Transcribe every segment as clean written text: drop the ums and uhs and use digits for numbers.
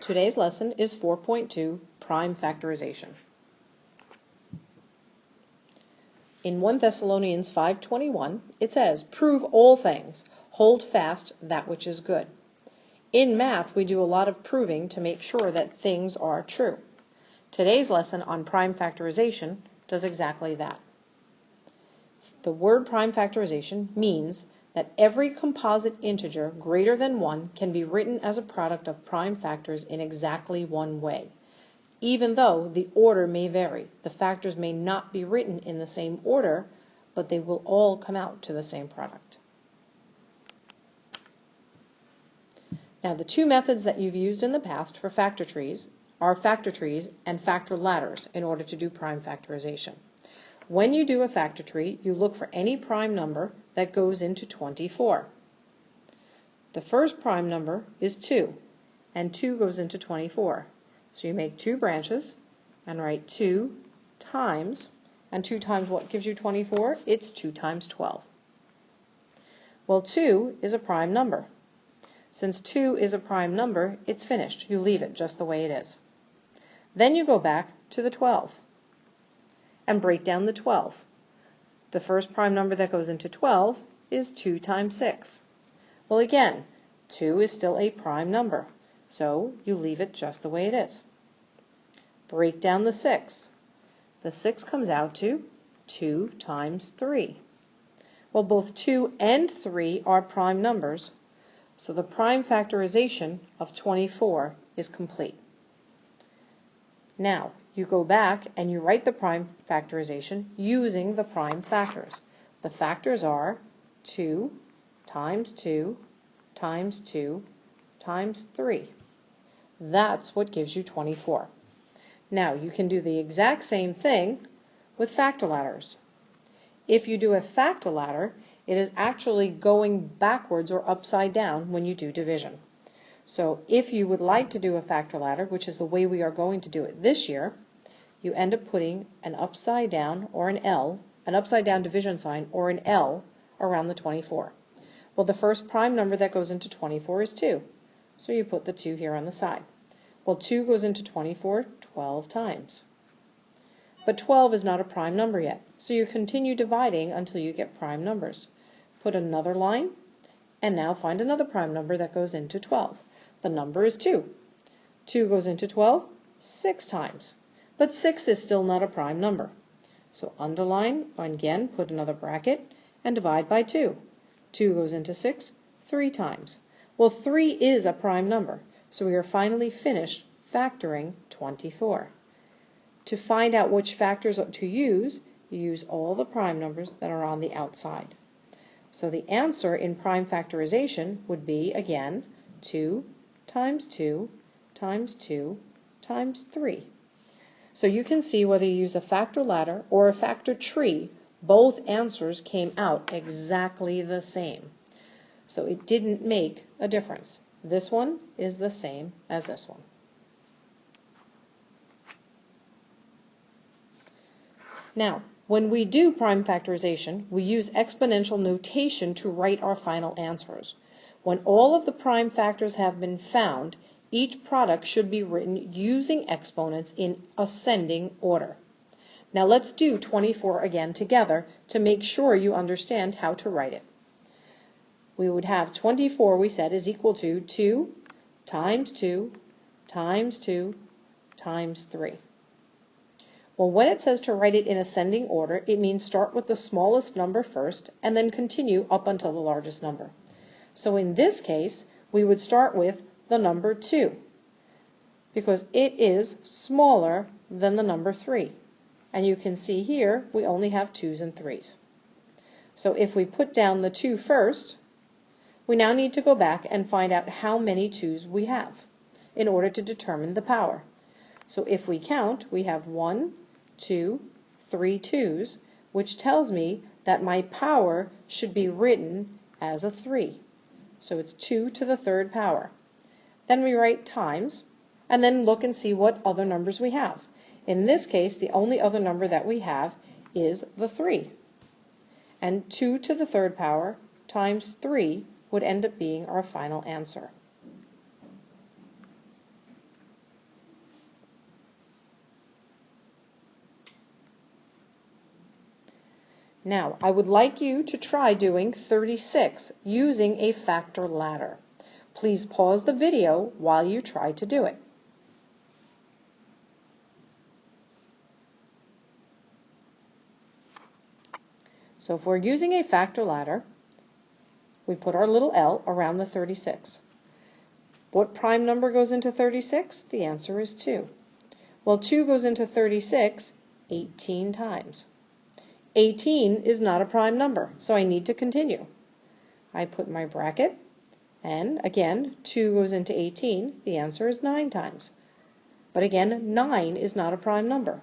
Today's lesson is 4.2, prime factorization. In 1 Thessalonians 5:21, it says, "Prove all things, hold fast that which is good." In math, we do a lot of proving to make sure that things are true. Today's lesson on prime factorization does exactly that. The word prime factorization means that every composite integer greater than 1 can be written as a product of prime factors in exactly one way. Even though the order may vary, the factors may not be written in the same order, but they will all come out to the same product. Now, the two methods that you've used in the past for factor trees are factor trees and factor ladders in order to do prime factorization. When you do a factor tree, you look for any prime number that goes into 24. The first prime number is 2, and 2 goes into 24. So you make 2 branches and write 2 times, and 2 times what gives you 24? It's 2 times 12. Well, 2 is a prime number. Since 2 is a prime number, it's finished. You leave it just the way it is. Then you go back to the 12 and break down the 12. The first prime number that goes into 12 is 2 times 6. Well, again, 2 is still a prime number, so you leave it just the way it is. Break down the 6. The 6 comes out to 2 times 3. Well, both 2 and 3 are prime numbers, so the prime factorization of 24 is complete. Now, you go back and you write the prime factorization using the prime factors. The factors are 2 times 2 times 2 times 3. That's what gives you 24. Now, you can do the exact same thing with factor ladders. If you do a factor ladder, it is actually going backwards or upside down when you do division. So if you would like to do a factor ladder, which is the way we are going to do it this year, you end up putting an upside down or an L, an upside down division sign or an L around the 24. Well, the first prime number that goes into 24 is 2. So you put the 2 here on the side. Well, 2 goes into 24 12 times. But 12 is not a prime number yet, so you continue dividing until you get prime numbers. Put another line, and now find another prime number that goes into 12. The number is 2. 2 goes into 12 6 times. But 6 is still not a prime number. So underline, and again, put another bracket, and divide by 2. 2 goes into 6 3 times. Well, 3 is a prime number, so we are finally finished factoring 24. To find out which factors to use, you use all the prime numbers that are on the outside. So the answer in prime factorization would be, again, 2 times 2 times 2 times 3. So you can see whether you use a factor ladder or a factor tree, both answers came out exactly the same. So it didn't make a difference. This one is the same as this one. Now, when we do prime factorization, we use exponential notation to write our final answers. When all of the prime factors have been found, each product should be written using exponents in ascending order. Now let's do 24 again together to make sure you understand how to write it. We would have 24, we said, is equal to 2 times 2 times 2 times 3. Well, when it says to write it in ascending order, it means start with the smallest number first and then continue up until the largest number. So in this case, we would start with the number 2 because it is smaller than the number 3. And you can see here we only have 2's and 3's. So if we put down the 2 first, we now need to go back and find out how many 2's we have in order to determine the power. So if we count, we have 1, 2, 3 2's, which tells me that my power should be written as a 3. So it's 2 to the 3rd power. Then we write times, and then look and see what other numbers we have. In this case, the only other number that we have is the 3. And 2 to the 3rd power times 3 would end up being our final answer. Now, I would like you to try doing 36 using a factor ladder. Please pause the video while you try to do it. So if we're using a factor ladder, we put our little L around the 36. What prime number goes into 36? The answer is 2. Well, 2 goes into 36 18 times. 18 is not a prime number, so I need to continue. I put my bracket, and again, 2 goes into 18. The answer is 9 times. But again, 9 is not a prime number.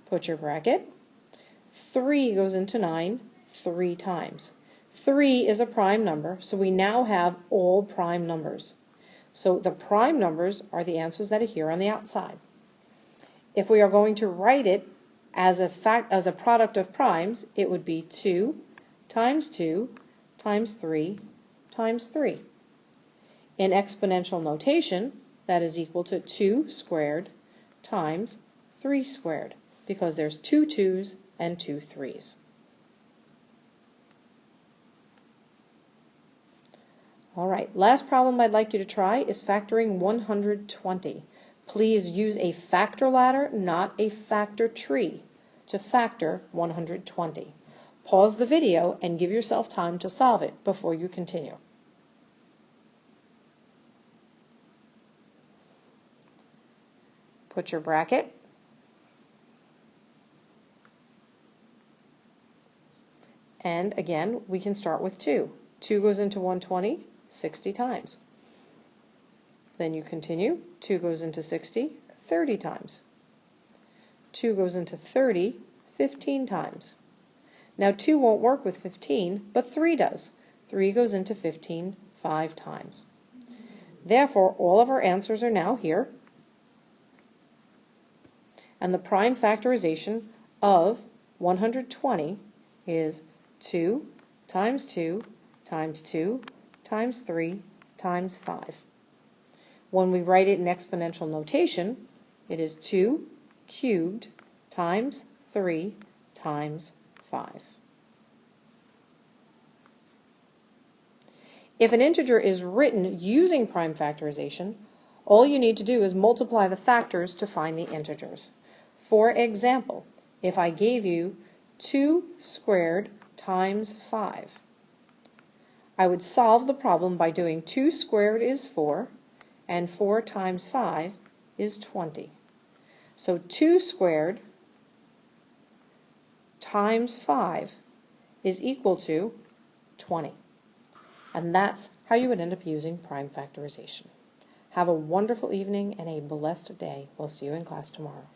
Put your bracket. 3 goes into 9 3 times. 3 is a prime number, so we now have all prime numbers. So the prime numbers are the answers that are here on the outside. If we are going to write it as a product of primes, it would be 2 times 2 times 3 times 3. In exponential notation, that is equal to 2 squared times 3 squared, because there's 2 2's and 2 3's. All right, last problem I'd like you to try is factoring 120. Please use a factor ladder, not a factor tree, to factor 120. Pause the video and give yourself time to solve it before you continue. Put your bracket. And again, we can start with 2. 2 goes into 120 60 times. Then you continue. 2 goes into 60 30 times. 2 goes into 30 15 times. Now 2 won't work with 15, but 3 does. 3 goes into 15 5 times. Therefore, all of our answers are now here. And the prime factorization of 120 is 2 times 2 times 2 times 3 times 5. When we write it in exponential notation, it is 2 cubed times 3 times 5. If an integer is written using prime factorization, all you need to do is multiply the factors to find the integers. For example, if I gave you 2 squared times 5, I would solve the problem by doing 2 squared is 4, and 4 times 5 is 20. So 2 squared times 5 is equal to 20. And that's how you would end up using prime factorization. Have a wonderful evening and a blessed day. We'll see you in class tomorrow.